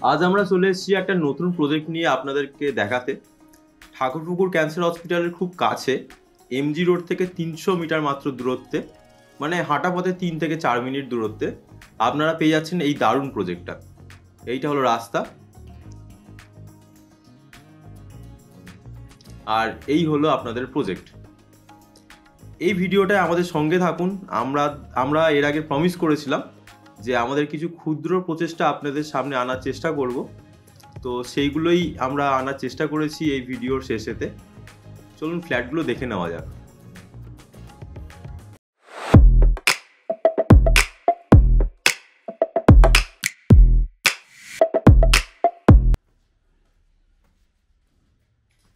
আজ আমরা চলে এসেছি একটা নতুন প্রজেক্ট নিয়ে আপনাদেরকে দেখাতে। ঠাকুরপুকুর ক্যান্সার হসপিটালের খুব কাছে, এমজি রোড থেকে 300 মিটার মাত্র দূরত্বে, মানে হাঁটা পথে 3 থেকে 4 মিনিট দূরত্বে আপনারা পেয়ে যাচ্ছেন এই দারুণ প্রজেক্টটা। এইটা হলো রাস্তা, আর এই হলো আপনাদের প্রজেক্ট। এই ভিডিওটায় আমাদের সঙ্গে থাকুন। আমরা আমরা এর আগে প্রমিস করেছিলাম যে আমাদের কিছু ক্ষুদ্র প্রচেষ্টা আপনাদের সামনে আনার চেষ্টা করব, তো সেইগুলোই আমরা আনার চেষ্টা করেছি এই ভিডিওর শেষেতে। চলুন ফ্ল্যাটগুলো দেখে নেওয়া যাক।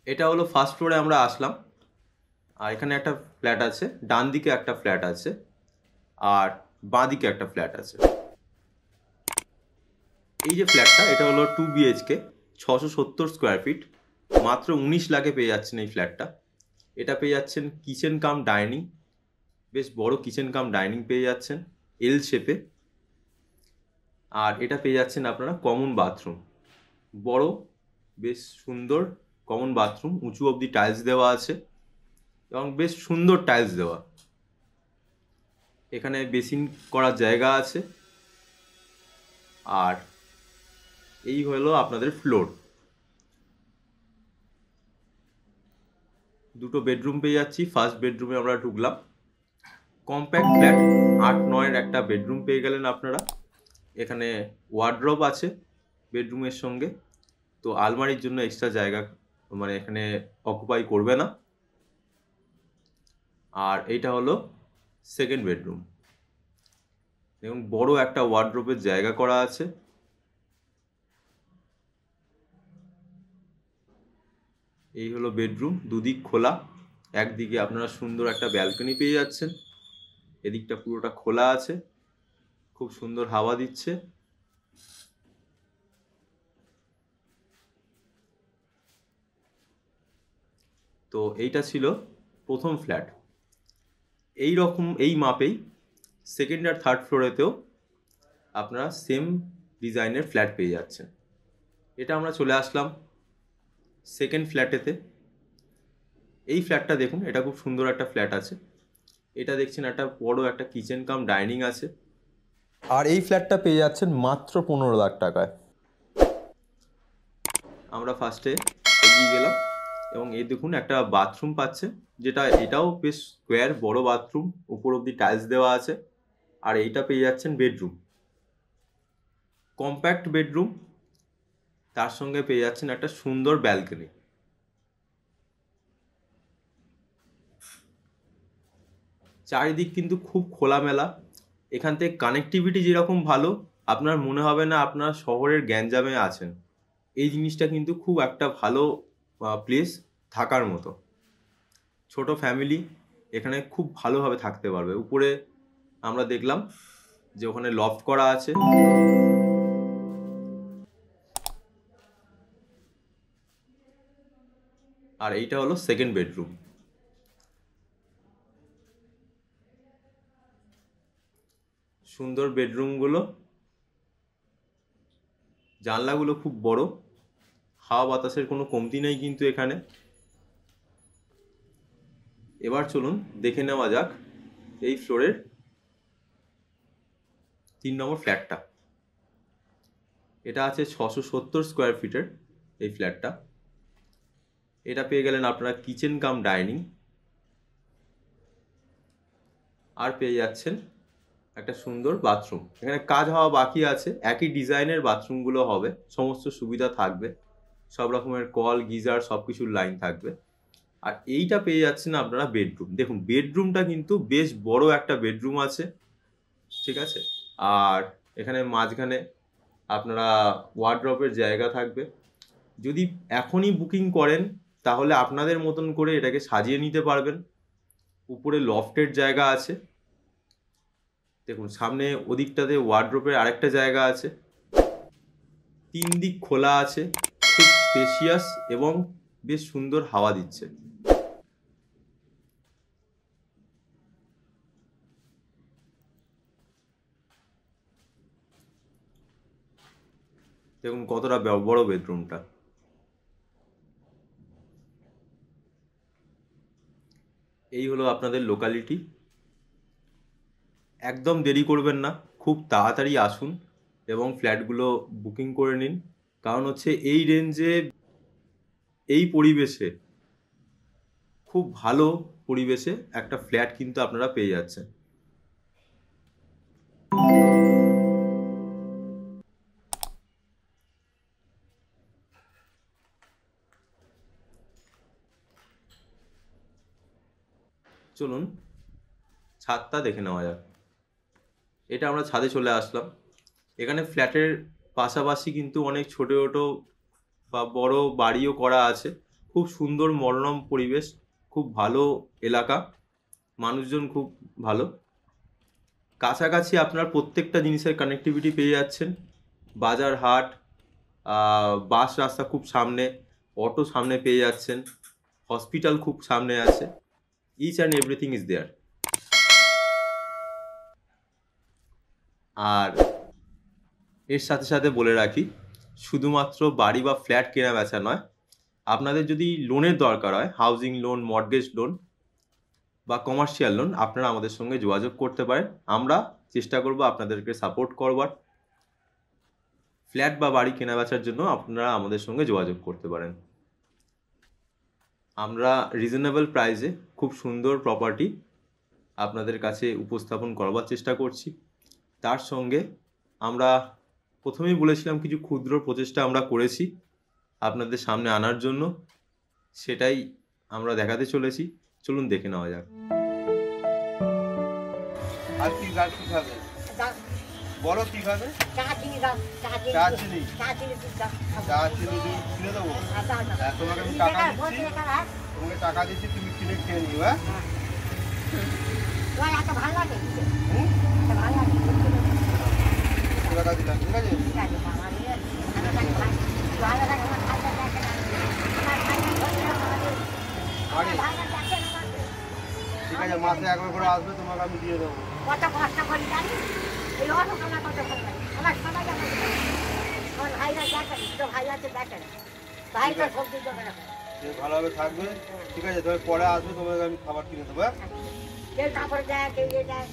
এটা হলো ফার্স্ট ফ্লোরে আমরা আসলাম, আর এখানে একটা ফ্ল্যাট আছে, ডান দিকে একটা ফ্ল্যাট আছে, আর বাঁ দিকে একটা ফ্ল্যাট আছে। এই যে ফ্ল্যাটটা, এটা হলো 2 BHK, 670 স্কোয়ার ফিট, মাত্র 19 লাখে পেয়ে যাচ্ছেন এই ফ্ল্যাটটা। এটা পেয়ে যাচ্ছেন কিচেন কাম ডাইনিং, বেশ বড় কিচেন কাম ডাইনিং পেয়ে যাচ্ছেন এল শেপে। আর এটা পেয়ে যাচ্ছেন আপনারা কমন বাথরুম, বড় বেশ সুন্দর কমন বাথরুম, উঁচু অবধি টাইলস দেওয়া আছে এবং বেশ সুন্দর টাইলস দেওয়া। এখানে বেসিন করার জায়গা আছে। আর এই হলো আপনাদের ফ্লোর। দুটো বেডরুম পেয়ে যাচ্ছি। ফার্স্ট বেডরুমে আমরা ঢুকলাম। কম্প্যাক্ট ফ্ল্যাট, 8-9-এর একটা বেডরুম পেয়ে গেলেন আপনারা। এখানে ওয়ার্ড্রপ আছে বেডরুমের সঙ্গে, তো আলমারির জন্য এক্সট্রা জায়গা মানে এখানে অকুপাই করবে না। আর এইটা হলো সেকেন্ড বেডরুম। দেখুন বড় একটা ওয়ার্ড্রোবের জায়গা করা আছে। এই হলো বেডরুম, দুদিক খোলা। একদিকে আপনারা সুন্দর একটা ব্যালকনি পেয়ে যাচ্ছেন, এদিকটা পুরোটা খোলা আছে, খুব সুন্দর হাওয়া দিচ্ছে। তো এইটা ছিল প্রথম ফ্ল্যাট। এই রকম এই মাপেই সেকেন্ড আর থার্ড ফ্লোরেতেও আপনারা সেম ডিজাইনের ফ্ল্যাট পেয়ে যাচ্ছেন। এটা আমরা চলে আসলাম সেকেন্ড ফ্ল্যাটেতে। এই ফ্ল্যাটটা দেখুন, এটা খুব সুন্দর একটা ফ্ল্যাট আছে। এটা দেখছেন একটা বড় একটা কিচেন কাম ডাইনিং আছে। আর এই ফ্ল্যাটটা পেয়ে যাচ্ছেন মাত্র 15 লাখ টাকায়। আমরা ফার্স্টে এগিয়ে গেলাম এবং এই দেখুন একটা বাথরুম পাচ্ছে, যেটা এটাও বেশ স্কোয়ার বড় বাথরুম, উপর অব্দি টাইলস দেওয়া আছে। আর এইটা পেয়ে যাচ্ছেন বেডরুম, কম্প্যাক্ট বেডরুম, তার সঙ্গে পেয়ে যাচ্ছেন একটা সুন্দর ব্যালকনি। চারিদিক কিন্তু খুব খোলামেলা। এখান থেকে কানেক্টিভিটি যেরকম ভালো, আপনার মনে হবে না আপনার শহরের গ্যাঞ্জামে আছেন। এই জিনিসটা কিন্তু খুব একটা ভালো প্লেস থাকার মতো। ছোট ফ্যামিলি এখানে খুব ভালোভাবে থাকতে পারবে। উপরে আমরা দেখলাম যে ওখানে লফট করা আছে। আর এইটা হলো সেকেন্ড বেডরুম। সুন্দর বেডরুমগুলো, জানলাগুলো খুব বড়, হাওয়া বাতাসের কোনো কমতি নেই কিন্তু এখানে। এবার চলুন দেখে নেওয়া যাক এই ফ্লোরের 3 নম্বর ফ্ল্যাটটা। এটা আছে 670 স্কোয়ার ফিটের এই ফ্ল্যাটটা। এটা পেয়ে গেলেন আপনারা কিচেন কাম ডাইনিং, আর পেয়ে যাচ্ছেন একটা সুন্দর বাথরুম। এখানে কাজ হওয়া বাকি আছে, একই ডিজাইনের বাথরুমগুলো হবে, সমস্ত সুবিধা থাকবে, সব রকমের কল গিজার সব কিছুর লাইন থাকবে। আর এইটা পেয়ে যাচ্ছেন আপনারা বেডরুম। দেখুন বেডরুমটা কিন্তু বেশ বড় একটা বেডরুম আছে, ঠিক আছে। আর এখানে মাঝখানে আপনারা ওয়ার্ড্রপের জায়গা থাকবে। যদি এখনই বুকিং করেন তাহলে আপনাদের মতন করে এটাকে সাজিয়ে নিতে পারবেন। উপরে লফটের জায়গা আছে, দেখুন সামনে ওদিকটাতে ওয়ার্ড্রপের আরেকটা জায়গা আছে, 3 দিক খোলা আছে, খুব স্পেশিয়াস এবং বেশ সুন্দর হাওয়া দিচ্ছে। দেখুন কতটা বড় বেডরুমটা। এই হলো আপনাদের লোকালিটি। একদম দেরি করবেন না, খুব তাড়াতাড়ি আসুন এবং ফ্ল্যাটগুলো বুকিং করে নিন। কারণ হচ্ছে এই রেঞ্জে, এই পরিবেশে, খুব ভালো পরিবেশে একটা ফ্ল্যাট কিন্তু আপনারা পেয়ে যাচ্ছেন। চলুন ছাদটা দেখে নেওয়া যাক। এটা আমরা ছাদে চলে আসলাম। এখানে ফ্ল্যাটের পাশাপাশি কিন্তু অনেক ছোট ছোট বা বড় বাড়িও করা আছে। খুব সুন্দর মনোরম পরিবেশ, খুব ভালো এলাকা, মানুষজন খুব ভালো। কাছাকাছি আপনার প্রত্যেকটা জিনিসের কানেক্টিভিটি পেয়ে যাচ্ছেন। বাজার হাট, বাস রাস্তা খুব সামনে, অটো সামনে পেয়ে যাচ্ছেন, হসপিটাল খুব সামনে আছে। Each and everything is there. আর এর সাথে সাথে বলে রাখি, শুধুমাত্র বাড়ি বা ফ্ল্যাট কেনা বেচা নয়, আপনাদের যদি লোনের দরকার হয়, হাউজিং লোন, মর্টগেজ লোন বা কমার্শিয়াল লোন, আপনারা আমাদের সঙ্গে যোগাযোগ করতে পারেন। আমরা চেষ্টা করব আপনাদেরকে সাপোর্ট করবার। ফ্ল্যাট বা বাড়ি কেনা বেচার জন্য আপনারা আমাদের সঙ্গে যোগাযোগ করতে পারেন। আমরা রিজনেবল প্রাইসে খুব সুন্দর প্রপার্টি আপনাদের কাছে উপস্থাপন করবার চেষ্টা করছি। তার সঙ্গে আমরা প্রথমেই বলেছিলাম কিছু ক্ষুদ্র প্রচেষ্টা আমরা করেছি আপনাদের সামনে আনার জন্য, সেটাই আমরা দেখাতে চলেছি। চলুন দেখে নেওয়া যাক। আর কি খাবে? বলো কি খাবে? চা চিনি কিনে দেবো। তোমাকে আমি টাকা দিচ্ছি, তুমি কিনে খেয়ে নিও। হ্যাঁ, টাকা দিলাম, ঠিক আছে? ঠিক আছে, মাসে একবার করে আসবে, তোমাকে আমি দিয়ে দেবো। কত কষ্ট করি জানি, এই কত ভালো লাগে আমার সবাই আমার ভাইরা দেখেন, তো ভাই আছে দেখেন, ভাইটা সবজি দোকানে ভালোভাবে থাকবে। ঠিক আছে, তবে পরে আসবে, তোমাকে আমি খাবার কিনে দেবো। কেউ কাপড় দেয়, কেউ যায়।